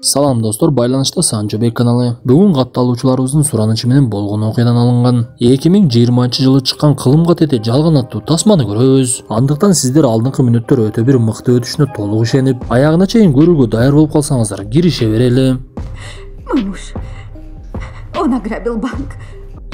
Салам достор, байланышта Санчобек каналы. Бүгүн катталуучуларыбыздын суранычы менен болгон окуядан алынган 2020-жылы чыккан Кылым катети жалган аттуу тасманы көрөбүз. Андыктан сиздер алдыңкы мүнөттөр өтө бир мыкты өтүшүнө толук ишенип, аягына чейин көрүүгө даяр болуп калсаңыздар, кирише берели. Мамуш, он ограбил банк.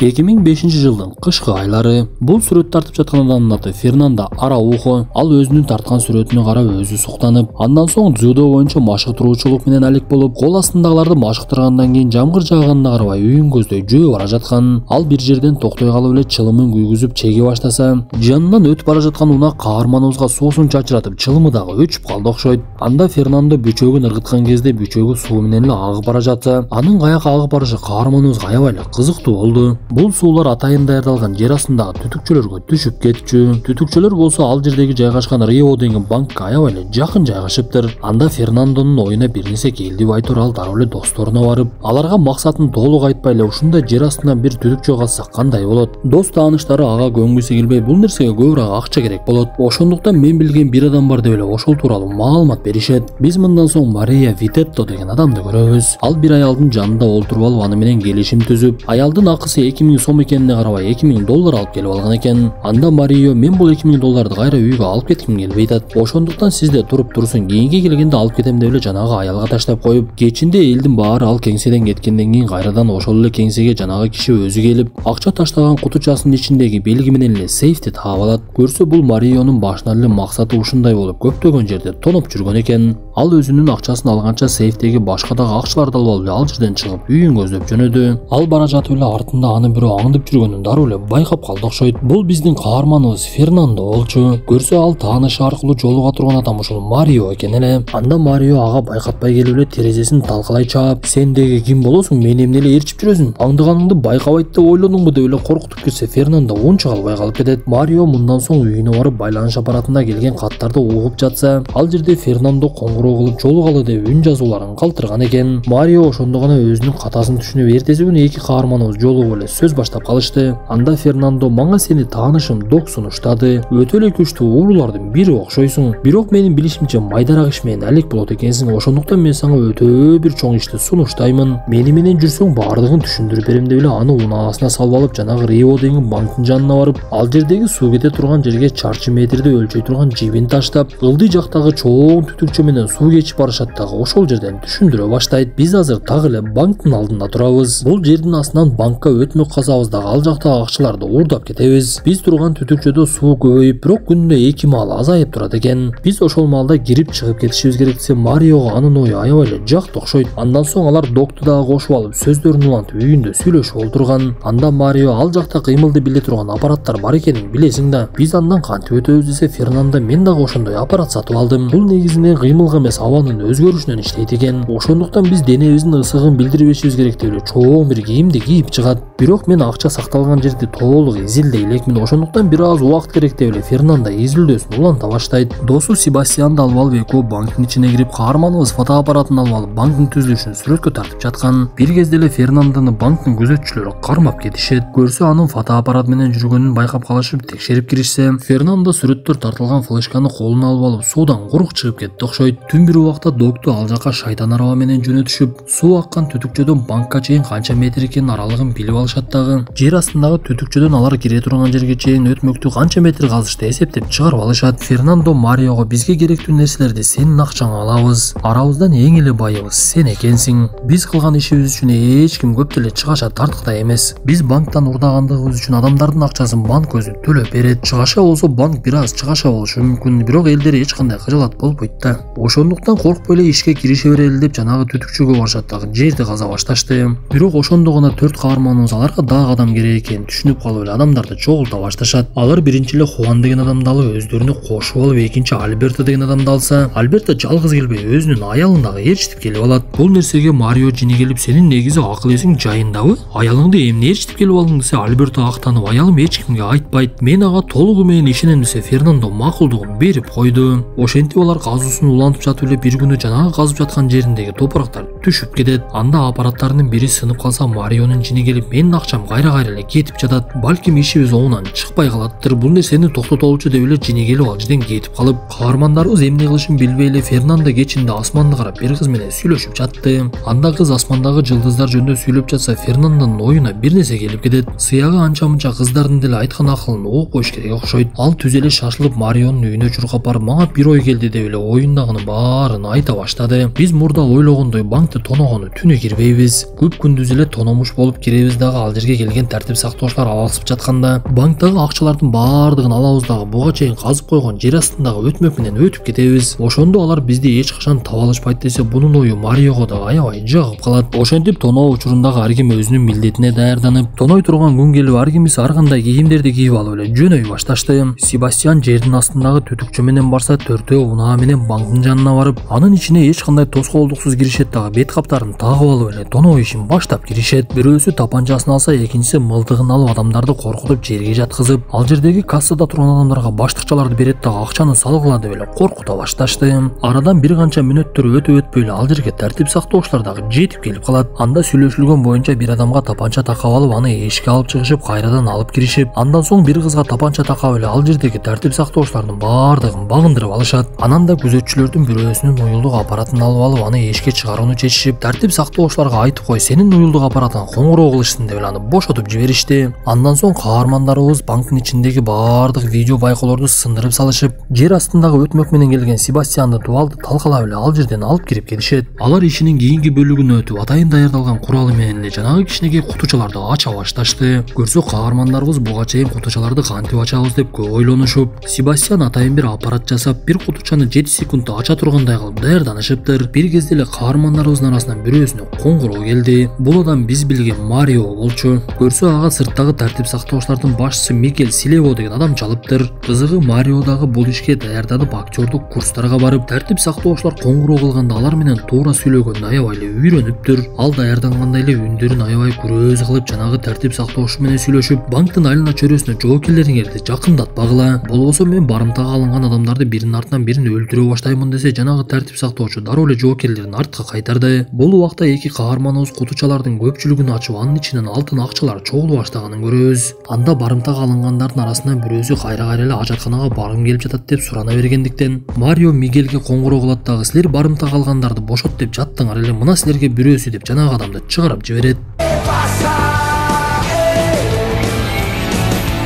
2005-жылдын кышкы айлары. Бул сүрөт тартып жаткан адамдын аты Фернандо Араухо. Ал өзүнүн тарткан сүрөтүнө карап өзү суктанып, андан соң дзюдо боюнча машыктыруучулук менен алек болуп, кол астындагыларды машыктыргандан кийин жамгыр жааганына карабай үйүн көздөй жөө бара жаткан. Ал бир жерден токтой калып эле чылымын күйгүзүп чеге баштаса, жанынан өтүп бара жаткан унак каарманыбызга суусун чачыратып, чылымы дагы өчүп калды окшойт. Анда Фернандо бүчөгүн ыргыткан кезде бүчөгү суу менен эле агып бара жатса, анын каяка агып барышы каарманыбызга аябай эле кызыктуу болду. Бул суулар атайын даярдалган жер астындагы түтүкчөлөргө түшүп кетчү. Түтүкчөлөр болсо ал жердеги жайгашкан Рио деген банкка аябай эле жакын жайгашыптыр. Анда Фернандонун оюна бир нерсе келди бай тура ал дароо эле досторуна барып, аларга максатын толук айтпай эле ушундай жер астынан бир түтүкчө калса кандай болот? Дос тааныштары ага көнгүсү келбей, бул нерсеге көбүрөөк акча керек болот. Ошондуктан мен билген бир адам бар деп эле ошол тууралуу маалымат беришет. Биз мындан соң Мария Витетто деген адамды көрөбүз. Ал бир аялдын жанында олтуруп алып, аны менен келишим түзүп, аялдын акысы 2000 сом экенине карабай 2000 доллар алып келип алган экен. Анда Марио мен бул 2000 долларды кайра үйгө алып кетким келбей атат. Ошондуктан сизде туруп турсун, кийинки келгенде алып кетем деп эле жанагы аялга таштап коюп, кечинде элдин баары ал кеңседен кеткенден кийин кайрадан ошол эле кеңсеге жанагы киши өзү келип, акча таштаган кутучасынын ичиндеги белги менен эле сейфти таап алат. Көрсө бул Марионун башынан эле максаты ушундай болуп, көптөгөн жерде тоноп жүргөн экен. Ал өзүнүн акчасын алганча сейфтеги башка дагы акчаларды алып алып ал жерден чыгып үйүн көздөп жөнөдү. Ал бара жатып эле артында аны бирөө аңдып жүргөнүн дароо эле байкап калды окшойт. Бул биздин каарманыбыз Фернандо болчу. Көрсө ал таанышы аркылуу жолуга турган адам ушул Марио экен эле. Анда Марио ага байкатпай келип эле терезесин талкалай чаап, сен деги ким болосуң, мени эмне эле ээрчип жүрөсүң, аңдыганыңды байкабайт деп ойлодуңбу деп эле коркутуп кирсе, Фернандо унча калбай калып кетет. Марио мындан соң үйүнө барып байланыш аппаратына келген каттарды угуп жатса, ал жерде Фернандо коңгуроо кылып жолугалы деп үн жазууларын калтырган экен. Марио ошондо гана өзүнүн катасын түшүнүп, эртеси күнү эки каарманыбыз жолугуп эле сөз баштап калышты. Анда Фернандо мага сени таанышым Док сунуштады. Өтө эле күчтүү уруулардын бири окшойсуң. Бирок менин билишимче майдараак иш менен алек болот экенсиң. Ошондуктан мен сага өтө бир чоң ишти сунуштаймын. Мени менен жүрсөң баардыгын түшүндүрүп берем деп эле аны унаасына салып алып, жанагы Рио деген банктын жанына барып, ал жердеги суу кете турган жерге чарчы метрди өлчөй турган жибин таштап, ылдый жактагы чоң түтүкчө менен суу кечип барышат дагы ошол жерден түшүндүрө баштайт. Биз азыр так эле банктын алдында турабыз. Бул жердин астынан банкка өтмөк калсабыз дагы ал жактагы акчаларды уурдап кетебиз. Биз турган түтүкчөдө суу көбөйүп, бирок күнүнө 2 маал азайып турат экен. Биз ошол маалда кирип чыгып кетишибиз керек десе, Мариого анын ою аябай эле жакты окшойт. Андан соң алар Докту дагы кошуп алып, сөздөрүн улантып үйүндө сүйлөшүп олтурган. Анда Марио ал жакта кыймылды биле турган аппараттар бар экенин билесиң да. Биз андан кантип өтөбүз десе, Фернандо мен дагы ошондой аппарат сатып алдым. Бул негизинен кыймылга эмес, абанын өзгөрүшүнөн иштейт экен. Ошондуктан биз денебиздин ысыгын билдирбешибиз керек деп эле чоң бир кийимди кийип чыгат. Бирок мен акча сакталган жерди толук изилдей элекмин. Ошондуктан бир аз убакыт керек деп эле Фернандо изилдөөсүн уланта баштайт. Досу Себастьянды алып алып экөө банктын ичине кирип, каарманыбыз фотоаппаратын алып алып банктын түзүлүшүн сүрөткө тартып жаткан. Бир кезде эле Фернандону банктын күзөтчүлөрү кармап кетишет. Көрсө анын фотоаппарат менен жүргөнүн байкап калышып, текшерип киришсе, Фернандо сүрөттөр тартылган флешканы колуна алып суудан курук чыгып кетти окшойт. Түн бир убакта Докту ал жака шайтан араба менен жөнөтүшүп, суу аккан түтүкчөдөн банкка чейин канча метр экенин аралыгын билип алышат дагы. Жер астындагы түтүкчөдөн алар кире турган жерге чейин өтмөктү канча метр казышты эсептеп чыгарып алышат. Фернандо Мариого бизге керектүү нерселерди сенин акчаңа алабыз. Арабыздан эң эле байыбыз сен экенсиң. Биз кылган ишибиз үчүн эч ким көп деле чыгаша тартыктай эмес. Биз банктан урдагандыгыбыз үчүн адамдардын акчасын банк өзү төлөп берет. Чыгаша болсо банк бир аз чыгаша болушу мүмкүн, бирок элдер эч кандай кыжалат болбойт да. Ошондуктан коркпой эле ишке кирише берели деп жанагы түтүкчөгө барышат дагы жерди каза башташты. Бирок ошондо гана 4 каарманыбыз аларга дагы адам керек экенин түшүнүп калып эле адамдарды чогулта башташат. Алар биринчи эле Хуан деген адамды алып өздөрүнө кошуп алып, экинчи Альберто деген адамды алса, Альберто жалгыз келбей өзүнүн аялын дагы ээрчитип келип алат. Бул нерсеге Марио жини келип, сенин негизи акыл эсиң жайындабы? Аялыңды эмне ээрчитип келип алдың десе, Альберто актанып, аялым эч кимге айтпайт, мен ага толугу менен ишенем десе, Фернандо макулдугун берип койду. Ошентип алар казуусун улантып жатып эле бир күнү жанагы казып жаткан жериндеги топурактар түшүп кетет. Анда аппараттарынын бири сынып калса, Марионун жини келип, менин акчам кайра эле кетип жатат. Балким ишибиз оңунан чыкпай калаттыр. Бул нерсени токтотолчу деп эле жини келип ал жерден кетип калып, каармандарыбыз эмне кылышын билбей эле Фернандо кечинде асманды карап бир кыз менен сүйлөшүп жатты. Анда кыз асмандагы жылдыздар жөнүндө сүйлөп жатса, Фернандонун оюна бир нерсе келип кетет. Сыягы анча-мынча кыздардын деле айткан акылын угуп коюш керек окшойт. Ал түз эле шашылып Марионун үйүнө чуркап барып, мага бир ой келди деп эле оюндагынын баарын айта баштады. Биз мурда ойлогондой банкты тоногону түнү кирбейбиз. Көп күндүз эле тономуш болуп киребиз дагы ал жерге келген тартип сактоочулар алысып жатканда, банктагы акчалардын баардыгын алабыз дагы буга чейин казып койгон жер астындагы өтмөк менен өтүп кетебиз. Ошондо алар бизди эч качан таба алышпайт десе, бунун ою Мариого да аябай жагып калат. Ошентип тоноо учурундагы ар ким өзүнүн милдетине даярданып, тоной турган күн келип ар кимиз ар кандай кийимдерди кийип алып эле жөнөй башташты. Себастьян жердин астындагы түтүкчө менен барса, төртөө унаа менен банктын жанына барып, анын ичине эч кандай тоскоолдуксуз киришет дагы бет каптарын тагып алып эле тоноо ишин баштап киришет. Бирөөсү тапанчасын алса, экинчиси мылтыгын алып адамдарды коркутуп жерге жаткызып, ал жердеги кассада турган адамдарга баштыкчаларды берет дагы акчаны салгыла деп эле коркута башташты. Арадан бир канча мүнөттөр өтпөй эле ал жерге тартип сактоочулар дагы жетип келип калат. Анда сүйлөшүлгөн боюнча бир адамга тапанча такап алып, аны эшикке алып чыгышып, кайрадан алып киришип, андан соң бир кызга тапанча такап эле ал жердеги тартип сактоочулардын баардыгын багындырып алышат. Анан да күзөтчүлөрдүн бирөөсүнүн уюлдук аппаратын алып аны эшикке чыгарууну чечишип, тартип сактоочуларга айтып кой, сенин уюлдук аппаратың коңгуроо кылышсын деп эле аны бошотуп жиберишти. Андан соң каармандарыбыз банктын ичиндеги баардык видео байкоолорду сындырып салышып, жер астындагы өтмөк менен келген Себастьянды Дуалды талкалап эле ал жерден алып кирип келишет. Алар ишинин кийинки бөлүгүнө өтүп, атайын даярдалган куралы менен эле жанагы кичинекей кутучаларды ача башташты. Көрсө каармандарыбыз буга чейин кутучаларды кантип ачабыз деп көп ойлонушуп, Себастьян атайын бир аппарат жасап, бир кутучаны 7 секундда ача тургандай кылып даярданышыптыр. Бир кезде эле каармандарыбыздын арасынан бирөөсүнө коңгуроо келди. Бул адам биз билген Марио болчу. Көрсө ага сырттагы тартип сактоочулардын башчысы Микель Силево деген адам чалыптыр. Кызыгы Марио дагы бул ишке даярданып актёрдук курстарга барып, тартип сактоочулар коңгуроо кылганда алар менен туура сүйлөгөндө аябай эле үйрөнүптүр. Ал даярдангандай эле үндөрүн аябай күрөөз кылып, жанагы тартип сактоочу менен сүйлөшүп, банктын айылына чөрөсүнө жоокерлериңерди жакындатпагыла. Болбосо мен барымтага алынган адамдарды биринин артынан бирин өлтүрө баштаймын десе, жанагы тартип сактоочу дароо эле жоокерлерин артка кайтарды. Бул убакта эки каарманыбыз кутучалардын көпчүлүгүн ачып, анын ичинен алтын акчалар чогулуп баштаганын көрөбүз. Анда барымтага алынгандардын арасынан бирөөсү кайра эле ажатканага баргым келип жатат деп сурана бергендиктен, Марио Мигелге коңгуроо кылат дагы, силер барымтага алгандарды бошот деп жаттыңар эле, мына силерге бирөөсү деп жанагы адамды чыгарып жиберет.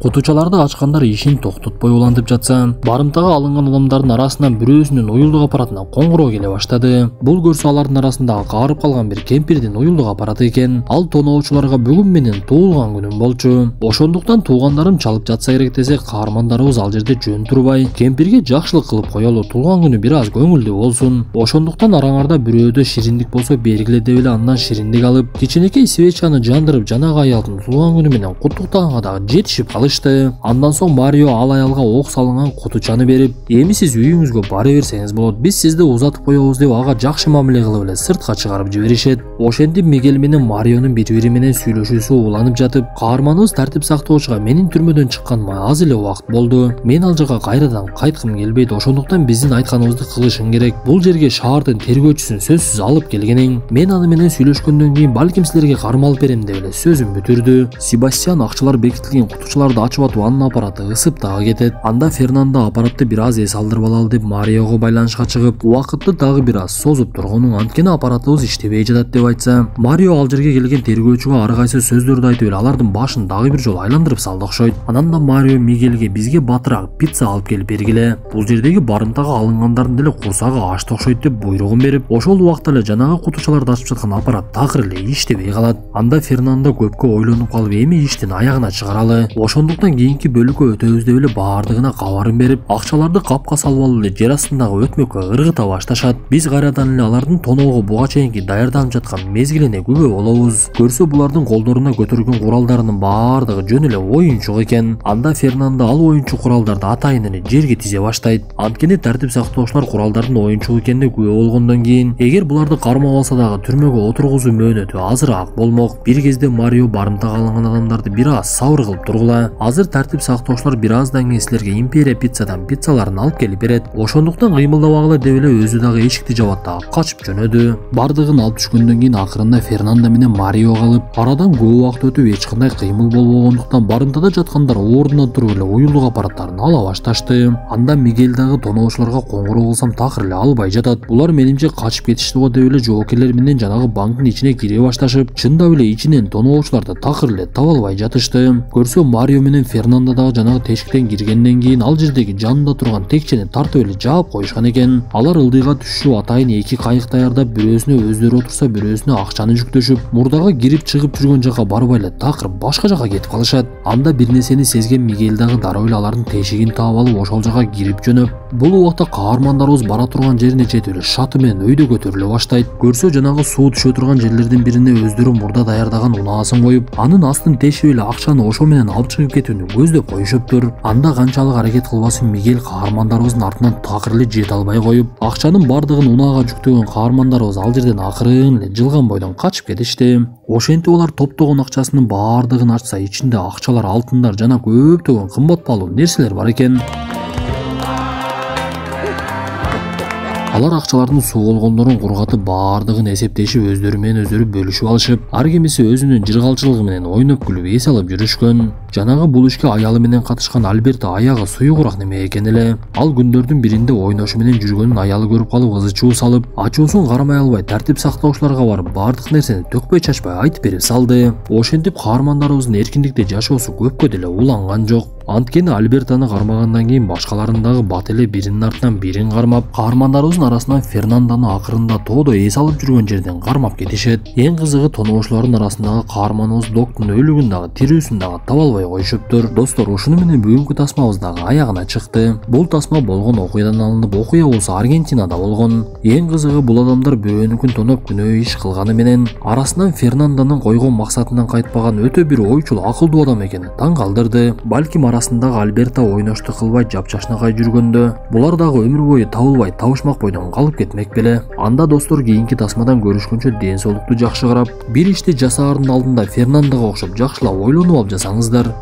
Кутучаларды ачкандар ишин токтотпой улантып жатса, барымтага алынган адамдардын арасынан бирөөсүнүн уюлдук аппаратынан коңгуроо келе баштады. Бул көрсө алардын арасында каарып калган бир кемпирдин уюлдук аппараты экен. Ал тоноочуларга бүгүн менен туулган күнүм болчу. Ошондуктан туугандарым чалып жатса керек десе, каармандарыбыз ал жерде жөн турбай, кемпирге жакшылык кылып коелу, туулган күнү бир аз көңүлдүү болсун. Ошондуктан араңарда бирөөдө шириндик болсо бергиле деп эле андан шириндик алып, кичинекей свечаны жандырып, жанагы аялдын туулган күнү менен куттуктаганга дагы жетишип калышты. Андан соң Марио ал аялга ок салынган кутучаны берип, эми сиз үйүңүзгө бара берсеңиз болот, биз сизди узатып коебуз деп ага жакшы мамиле кылып эле сыртка чыгарып жиберишет. Ошентип Мигель менен Марионун бири-бири менен сүйлөшүүсү уланып жатып, каарманыбыз тартип сактоочуга менин түрмөдөн чыкканыма аз эле убакыт болду. Мен ал жака кайрадан кайткым келбейт, ошондуктан биздин айтканыбызды кылышың керек. Бул жерге шаардын тергөөчүсүн сөзсүз алып келгениң. Мен аны менен сүйлөшкөндөн кийин балким силерге кармалып берем деп эле сөзүн бүтүрдү. Себастьян акчалар бекитилген кутучаларды ачып атып, анын аппараты ысып дагы кетет. Анда Фернандо аппаратты бир аз эс алдырып алалы деп Мариого байланышка чыгып, убакытты дагы бир аз созуп тургунун, анткени аппаратыбыз иштебей жатат деп айтса, Марио ал жерге келген тергөөчүгө ар кайсы сөздөрдү айтып эле алардын башын дагы бир жолу айландырып салды окшойт. Анан да Марио Мигелге бизге батыраак пицца алып келип бергиле, бул жердеги барымтага алынгандардын деле курсагы ачты окшойт деп буйругун берип, ошол убакта эле жанагы кутучаларды ачып жаткан аппарат такыр эле иштебей калат. Анда Фернандо көпкө ойлонуп калып, эми иштин аягына чыгаралы, ошондуктан кийинки бөлүккө өтөбүз деп эле баардыгына кабарын берип, акчаларды капка салып алып эле жер астындагы өтмөккө ыргыта башташат. Биз кайрадан эле алардын тоноого буга чейинки даярданып жаткан мезгилине күбө болобуз. Көрсө булардын колдоруна көтөргөн куралдарынын баардыгы жөн эле оюнчук экен. Анда Фернандо ал оюнчук куралдарды атайын эле жерге тизе баштайт. Анткени тартип сактоочулар куралдардын оюнчук экенине күбө болгондон кийин, эгер буларды кармап алса дагы түрмөгө отургузуу мөөнөтү азыраак болмок. Бир кезде Марио барымтага алынган адамдарды бир аз сабыр кылып тургула, Азыр тартип сактоочулар бир аздан кийин силерге Империя пиццадан пиццаларын алып келип берет. Ошондуктан кыймылдабагыла деп эле өзү дагы эшикти жабат да качып жөнөдү. Бардыгын алып түшкөндөн кийин акырында Фернандо менен Марио калып, арадан көп убакыт өтүп эч кандай кыймыл болбогондуктан барымтада жаткандар ордунан туруп эле уюлдук аппараттарын ала башташты. Анда Мигель дагы тоноочуларга коңгуроо кылсам такыр эле албай жатат. Булар менимче качып кетишти го деп эле жоокерлер менен жанагы банктын ичине кире башташып, чындап эле ичинен тоноочуларды такыр эле таба албай жатышты. Көрсө Марио менен Фернандо дагы жанагы тешиктен киргенден кийин ал жердеги жанында турган текчени тартып эле жаап коюшкан экен. Алар ылдыйга түшүп атайын эки кайык даярдап, бирөөсүнө өздөрү отурса, бирөөсүнө акчаны жүктөшүп, мурдага кирип чыгып жүргөн жака барбай эле такыр башка жака кетип калышат. Анда бир нерсени сезген Мигель дагы дароо эле алардын тешигин таап алып ошол жака кирип жөнөп, бул убакта каармандарыбыз бара турган жерине жетип эле шаты менен өйдө көтөрүлө баштайт. Көрсө жанагы суу түшө турган жерлердин бирине өздөрү мурда даярдаган унаасын коюп, анын астын тешип эле акчаны ошо менен алып чыгып кетүүнү көздөп коюшуптур. Анда канчалык аракет кылбасын Мигель каармандарыбыздын артынан такыр эле жете албай коюп, акчанын бардыгын унаага жүктөгөн каармандарыбыз ал жерден акырын эле жылган бойдон качып кетишти. Ошентип алар топтогон акчасынын бардыгын ачса, ичинде акчалар, алтындар жана көптөгөн кымбат баалуу нерселер бар экен. Алар акчалардын суу болгондорун кургатып бардыгын эсептешип өздөрү менен өздөрү бөлүшүп алышып, ар кимиси өзүнүн жыргалчылыгы менен ойноп күлүп эс алып жүрүшкөн. Жанагы бул ишке аялы менен катышкан Альберто аягы суюгураак неме экен эле. Ал күндөрдүн биринде ойношу менен жүргөнүн аялы көрүп калып ызы чуу салып, ачуусун кармай албай тартип сактоочуларга барып бардык нерсени төкпөй чачпай айтып берип салды. Ошентип каармандарыбыздын эркиндикте жашоосу көпкө деле уланган жок. Анткени Альбертону кармагандан кийин башкаларын дагы бат эле биринин артынан бирин кармап, каармандарыбыздын арасынан Фернандону акырында тоодо эс алып жүргөн жерден кармап кетишет. Эң кызыгы тоноочулардын арасындагы каарманыбыз Доктун өлүгүн дагы тирүүсүн дагы таба албай коюшуптур. Достор, ушуну менен бүгүнкү тасмабыз дагы аягына чыкты. Бул тасма болгон окуядан алынып, окуя болсо Аргентинада болгон. Эң кызыгы бул адамдар бөөнүкүн тоноп күнөө иш кылганы менен арасынан Фернандонун койгон максатынан кайтпаган өтө бир ойчул, акылдуу адам экени таң калдырды. Балким арасындагы Альберто ойношту кылбай жапжашнакай жүргөндө булар дагы өмүр бою табылбай табышмак бойдон калып кетмек беле. Анда достор, кийинки тасмадан көрүшкөнчө ден соолукту жакшы карап, бир ишти жасаардын алдында Фернандого окшоп жакшылап ойлонуп алып жасаңыздар.